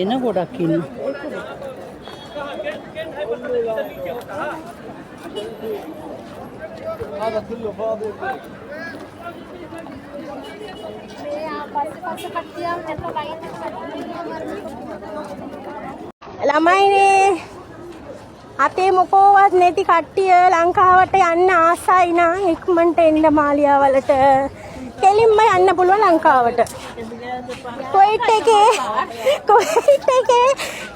என்ன போடாக்கின்னு ළමයිනේ අපේ මොකෝවත් නැති කට්ටිය ලංකාවට යන්න ආසයි නම් ඉක්මනට එන්න මාලියාවලට කෙලින්ම යන්න පුළුවන් ලංකාවට. කුවයිට් එකේ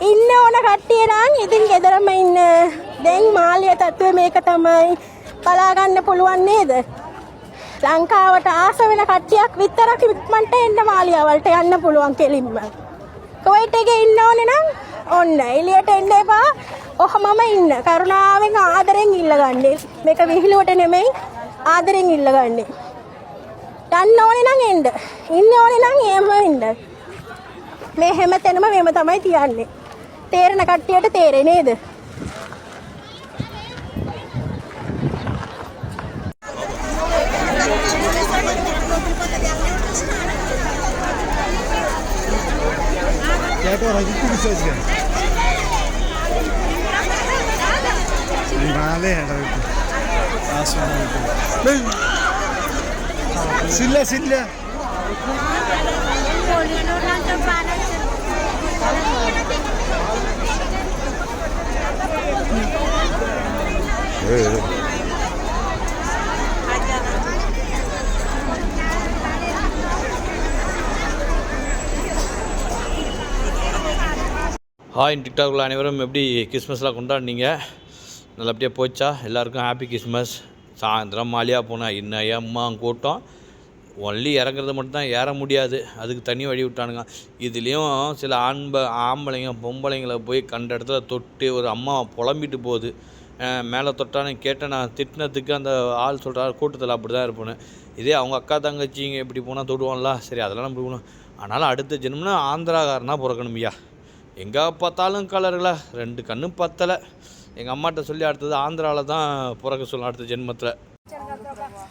ඉන්න ඕන කට්ටිය නම් ඉතින් ගෙදරම ඉන්න. දැන් මාලියා තත්ත්වය මේක තමයි. බලා ගන්න පුළුවන් නේද? ලංකාවට ආස වෙන කට්ටියක් විතරක් ඉක්මනට එන්න මාලියාවලට යන්න පුළුවන් කෙලින්ම. කුවයිට් එකේ ඉන්න ඕනේ නම් ඔන්න එළියට එන්න එපා. ඔහමම ඉන්න. කරුණාවෙන් ආදරෙන් ඉල්ලගන්නේ. මේක විහිළුවට නෙමෙයි ආදරෙන් ඉල්ලගන්නේ. යන්න ඕනේ නම් එන්න. ඉන්න ඕනේ නම් එහෙම ඉන්න. මේ හැමතැනම මේව තමයි තියන්නේ. තේරෙන කට්ටියට තේරෙන්නේ නේද? Agora a gente começou a jogar. Vale, Silla, Silla. Hi டிக்டாக்ல அனைவரும் எப்படி கிறிஸ்மஸ்லாம் கொண்டாடினீங்க? நல்லபடியாக போச்சா? எல்லாருக்கும் ஹாப்பி கிறிஸ்மஸ். சாயந்தரம் மாலியாக போனால் இன்னும் ஏம்மா கூட்டம். ஒன்லி இறங்குறது மட்டும்தான் ஏற முடியாது, அதுக்கு தனி வழி விட்டானுங்க. இதுலேயும் சில ஆம்பளைங்க பொம்பளைங்களை போய் கண்ட இடத்துல தொட்டு ஒரு அம்மா புலம்பிட்டு போகுது. மேலே தொட்டானு கேட்டேன், நான் திட்டினதுக்கு அந்த ஆள் சொல்கிறார் கூட்டத்தில் அப்படி தான் இருப்பேன்னு. இதே அவங்க அக்கா தங்கச்சிங்க இப்படி போனால் தொடுவோம்ல, சரி அதெல்லாம் நம்ம போகணும். ஆனாலும் அடுத்த ஜென்மனா ஆந்திராக்காரனா பிறக்கணும்யா. எங்கே பார்த்தாலும் கலருங்களா, 2 கண்ணு பத்தலை. எங்கள் அம்மாட்ட சொல்லி அடுத்தது ஆந்திராவில் தான் பிறக்க சொல்லணும் அடுத்த ஜென்மத்தில்.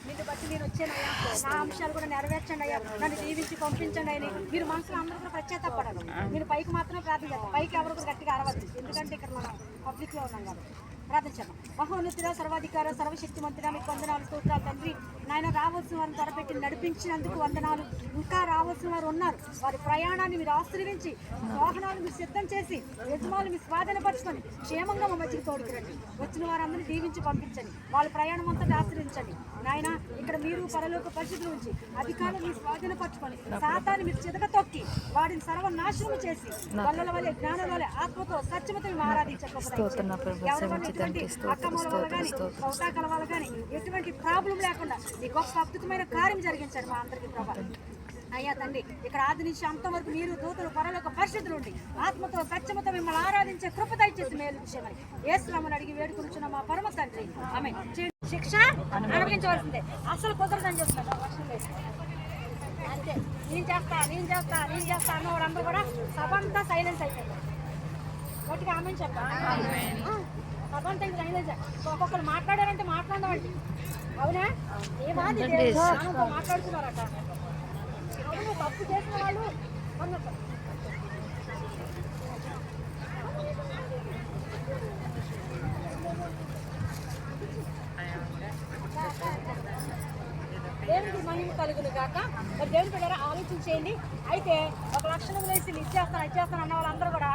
నిన్ను బట్టి నేను వచ్చానయ్యా, నా అంశాలు కూడా నెరవేర్చండి అయ్యా, నన్ను దీవించి పంపించండి అని మీరు మనసులో అందరూ కూడా పశ్చాత్తాపడరు. మీరు పైకి మాత్రమే ప్రార్థించాలి, పైకి ఎవరు కూడా గట్టిగా అరవద్దు, ఎందుకంటే ఇక్కడ మనం పబ్లిక్లో ఉన్నాం కాబట్టి. ప్రార్థించాము. మహోన్నతుడ, సర్వాధికార, సర్వశక్తిమంతుడ, మీకు వందనాలు, స్తోత్రాలు తండ్రి. నాయన రావాల్సిన వారిని త్వరపెట్టి నడిపించినందుకు వందనాలు. ఇంకా రావాల్సిన వారు ఉన్నారు, వారి ప్రయాణాన్ని మీరు ఆశీర్వించి, వాహనాలు మీరు సిద్ధం చేసి, యజమానులు మీ స్వాధీనపరచుకొని క్షేమంగా మా మధ్యకి తోడుకురండి. వచ్చిన వారందరినీ దీవించి పంపించండి, వాళ్ళ ప్రయాణం అంతా ఆశీర్వించండి. నాయన ఇక్కడ మీరు పరలోక పరిశుద్ధుల నుంచి అధికారులు మీరు స్వాధీనపరచుకొని, సాతాన్ని మీరు చితక తొక్కి వాడిని సర్వనాశనం చేసి, వల్లల వల్ల జ్ఞానం వల్ల ఆత్మతో సత్యమతో మేము ఆరాధించకపోతే అక్కమ్మల వల్ల కానీ కౌతాకల వల్ల కానీ ఎటువంటి ప్రాబ్లం లేకుండా ఈ గొప్ప అద్భుతమైన కార్యం జరిగించండి మా అందరికీ ప్రభా. అయ్యా తండ్రి, ఇక్కడ ఆది నుంచి అంతం వరకు మీరు దూతలు పరలోక పరిశుద్ధులు ఉండి ఆత్మతో సత్యమతో మిమ్మల్ని ఆరాధించే కృప దయచేసి మేలు విషయమని యేసునామమున అడిగి వేడుకొనుచున్న మా పరమ తండ్రి ఆమేన్. శిక్ష అనుభవించవలసిందే, అసలు కుదరదని చెప్తున్నారు. అంతే, నేను చేస్తా అన్న వాళ్ళందరూ కూడా సభ అంతా సైలెన్స్ అయిపోయింది. గట్టిగా ఆమెన్ చెప్పండి. సభ అంతా ఇంకా సైలెన్స్. ఒక్కొక్కరు మాట్లాడారంటే మాట్లాడమండి, అవునా? మాట్లాడుతున్నారట. అవును, తప్పు చేసిన వాళ్ళు దేవుడికి మహిమ కలుగును కాక. మరి దేవుని బిడ్డలారా ఆలోచించేయండి. అయితే ఒక లక్షణం వేసి ఇచ్చేస్తాను అన్న వాళ్ళందరూ కూడా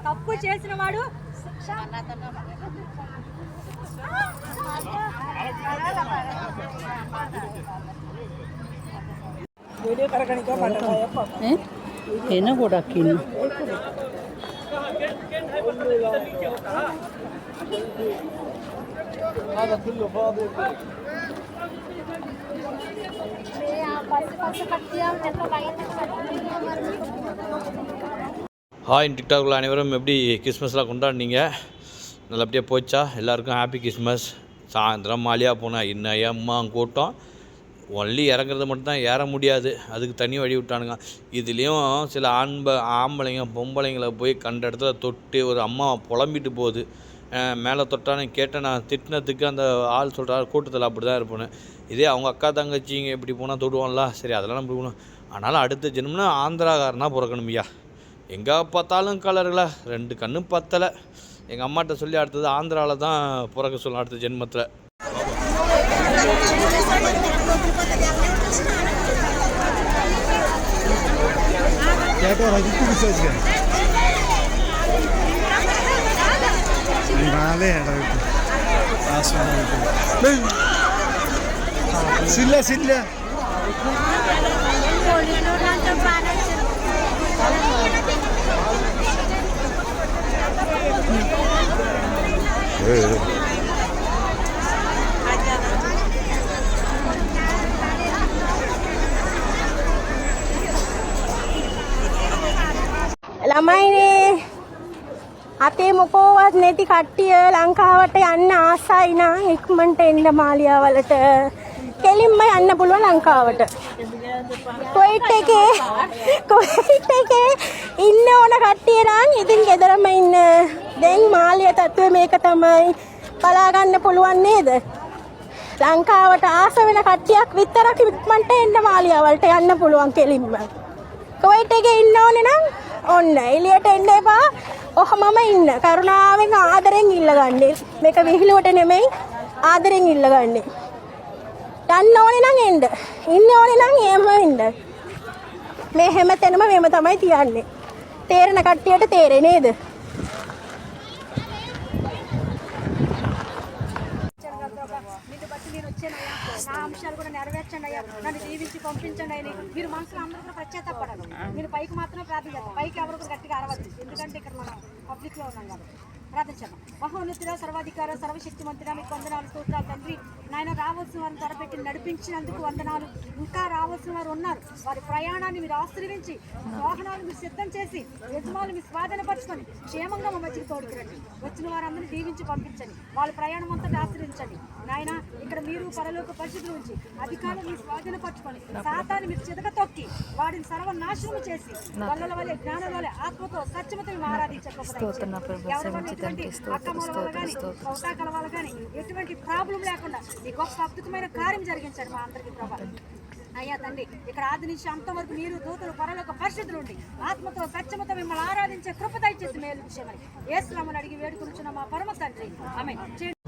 తప్పు చేసిన వాడు என்ன போடாக்கின்னு ஹாய் டிக்டாக்ல அனைவரும் எப்படி கிறிஸ்மஸ்லாம் கொண்டாடினீங்க? நல்லபடியாக போச்சா? எல்லாருக்கும் ஹாப்பி கிறிஸ்மஸ். சாயந்தரம் மாலியாக போனால் இன்னும் ஏம்மா கூட்டம். ஒன்லி இறங்குறது மட்டும்தான் ஏற முடியாது, அதுக்கு தனி வழி விட்டானுங்க. இதுலேயும் சில ஆம்பளைங்க பொம்பளைங்களை போய் கண்ட இடத்துல தொட்டு ஒரு அம்மா புலம்பிட்டு போகுது. மேலே தொட்டானு கேட்டேன், நான் திட்டினதுக்கு அந்த ஆள் சொல்கிறார் கூட்டத்தில் அப்படி தான் இருப்பேன்னு. இதே அவங்க அக்கா தங்கச்சிங்க இப்படி போனால் தொடுவோம்ல, சரி அதெல்லாம் நம்ம போகணும். அதனால் அடுத்த ஜென்மம்னா ஆந்திராக்காரனாக பிறக்கணும் ஐயா. எங்கே பார்த்தாலும் கலரில் 2 கண்ணு பத்தலை. எங்கள் அம்மாட்ட சொல்லி அடுத்தது ஆந்திராவில் தான் பிறக்க சொல்லணும் அடுத்த ஜென்மத்தில். సిల్ల సిల్ల ළමයිනේ අතේ මොකෝවත් නැති කට්ටිය ලංකාවට යන්න ආසයි නම් ඉක්මනට එන්න මාලියාවලට. කෙලින්ම යන්න පුළුවන් ලංකාවට. කුවයිට් එකේ ඉන්න ඕන කට්ටිය නම් ඉතින් ගෙදරම ඉන්න. දැන් මාලියා තත්ත්වය මේක තමයි. බලා ගන්න පුළුවන් නේද? ලංකාවට ආස වෙන කට්ටියක් විතරක් ඉක්මනට එන්න මාලියාවලට යන්න පුළුවන් කෙලින්ම. කුවයිට් එකේ ඉන්න ඕනේ නම් ඔන්න එළියට එන්න එපා. ඔහමම ඉන්න. කරුණාවෙන් ආදරෙන් ඉල්ලගන්නේ. මේක විහිළුවට නෙමෙයි ආදරෙන් ඉල්ලගන්නේ. යන්න ඕනේ නම් එන්න. ඉන්න ඕනේ නම් එහෙම ඉන්න. මේ හැමතැනම මෙහෙම තමයි තියන්නේ. තේරෙන කට්ටියට තේරෙන්නේ නේද? నిన్ను బట్టి నేను వచ్చానయ్యా, నా అంశాలు కూడా నెరవేర్చండి అయ్యా, నన్ను దీవించి పంపించండి అని మీరు మనసులో అందరూ కూడా పశ్చాత్తాపడరు. మీరు పైకి మాత్రమే ప్రార్థించాలి, పైకి ఎవరు కూడా గట్టిగా అరవద్దు, ఎందుకంటే ఇక్కడ మనం పబ్లిక్లో ఉన్నాం కాబట్టి. ప్రార్థించాము. మహోన్నతుడ, సర్వాధికార, సర్వశక్తిమంతుడ, మీకు వందనాలు, స్తోత్రాలు తండ్రి. నాయన రావాల్సిన వారిని త్వరపెట్టి నడిపించినందుకు వందనాలు. ఇంకా రావాల్సిన వారు ఉన్నారు, వారి ప్రయాణాన్ని మీరు ఆశీర్వించి, వాహనాలు మీరు సిద్ధం చేసి, యజమానులు మీ స్వాధీనపరచుకొని క్షేమంగా మా మధ్యకి తోడుకురండి. వచ్చిన వారందరినీ దీవించి పంపించండి, వాళ్ళ ప్రయాణం అంతా ఆశీర్వించండి. నాయన ఇక్కడ మీరు పరలోక పరిస్థితుల నుంచి అధికారులు మీ స్వాధీనపరచుకొని సాతాన్ని మీరు చితక తొక్కి వాడిని సర్వనాశనం చేసి వల్లల వల్లే జ్ఞానం వల్లే ఆత్మతో సత్యమతో మేము ఆరాధించకపోతే అక్కమ్మల వల్ల కానీ కౌతాకల వల్ల కానీ ఎటువంటి ప్రాబ్లం లేకుండా ఈ గొప్ప అద్భుతమైన కార్యం జరిగించండి మా అందరికీ ప్రభా. అయ్యా తండ్రి, ఇక్కడ ఆది నుంచి అంత వరకు మీరు దూతలు పరలోక పరిస్థితులు ఉండి ఆత్మతో సత్యమతో మిమ్మల్ని ఆరాధించే కృప దయచేసి మేలు విషయమని యేసునామమున అడిగి వేడుకొనుచున్న మా పరమ తండ్రి ఆమేన్.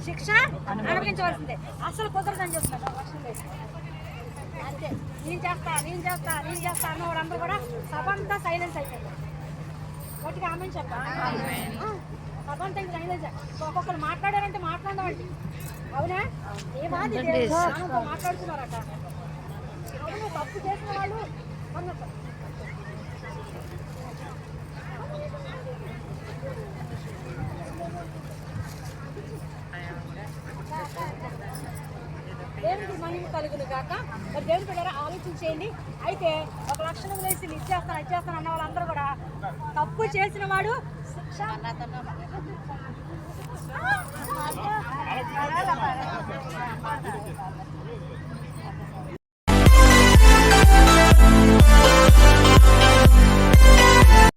శిక్ష అనుభవించవలసిందే, అసలు కుదరదని చెప్తున్నారు. అంతే, నేను చేస్తా అన్న వాళ్ళందరూ కూడా సభ అంతా సైలెన్స్ అయిపోయింది. గట్టిగా ఆమె చెప్పా సభ అంతా ఇంక సైలెన్స్. ఒక్కొక్కరు మాట్లాడారంటే మాట్లాడమండి. అవునా? ఏమాది మాట్లాడుతున్నారట. అవును, తప్పు చేసిన వాళ్ళు దేవుడికి మహిమ కలుగును కాక. మరి దేవుడి బిడ్డలారా ఆలోచించేయండి. అయితే ఒక లక్షణం వేసి ఇచ్చేస్తాను అన్న వాళ్ళందరూ కూడా తప్పు చేసిన వాడు శిక్ష